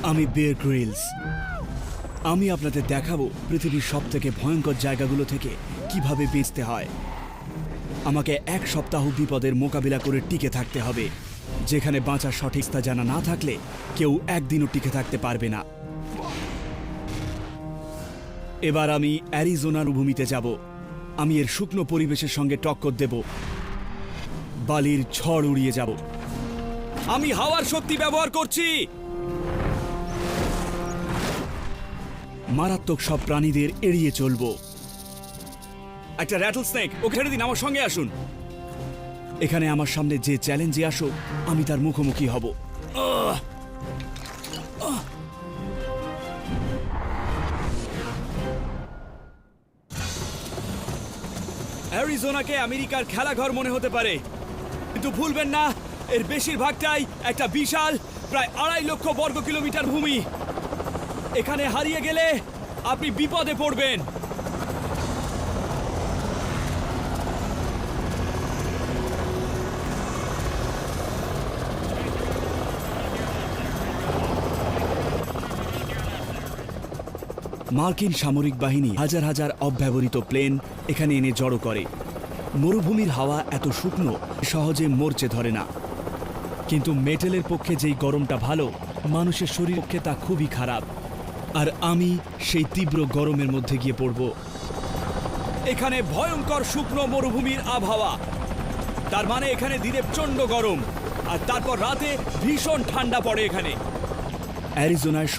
আমি bear Grylls. আমি আপনাদের দেখাবো পৃথিবীর সবথেকে ভয়ঙ্কর জায়গাগুলো থেকে কিভাবে বাঁচতে হয়। আমাকে 1 সপ্তাহ বিপদের মোকাবিলা করে টিকে থাকতে হবে, যেখানে বাঁচার সঠিকতা জানা না থাকলে কেউ একদিনও টিকে থাকতে পারবে না। এবার আমি অ্যারিজোনার ভূমিতে যাব। আমি এর শুকনো পরিবেশের সঙ্গে টক্কর দেব, বালির ঝড় উড়িয়ে যাব। আমি হাওয়ার শক্তি ব্যবহার করছি। মারাত্মক সব প্রাণীদের এড়িয়ে চলব। একটা র্যাটল স্নেক, ওকে ছেড়ে দিন, আমার সঙ্গে আসুন। এখানে আমার সামনে যে চ্যালেঞ্জে আসুক, আমি তার মুখোমুখি হব। অ্যারিজোনাকে আমেরিকার খেলাঘর মনে হতে পারে, কিন্তু ভুলবেন না, এর বেশিরভাগটাই একটা বিশাল প্রায় 2.5 লক্ষ বর্গ কিলোমিটার ভূমি। এখানে হারিয়ে গেলে আপনি বিপদে পড়বেন। মার্কিন সামরিক বাহিনী হাজার হাজার অব্যবহৃত প্লেন এখানে এনে জড়ো করে। মরুভূমির হাওয়া এত শুকনো, সহজে মরচে ধরে না। কিন্তু মেটেলের পক্ষে যেই গরমটা ভালো, মানুষের শরীর পক্ষে তা খুবই খারাপ। আর আমি সেই তীব্র গরমের মধ্যে গিয়ে পড়ব। এখানে ভয়ঙ্কর শুকনো মরুভূমির আবহাওয়া, তার মানে এখানে দিনে প্রচণ্ড গরম, আর তারপর রাতে ভীষণ ঠান্ডা পড়ে। এখানে অ্যারিজোনায়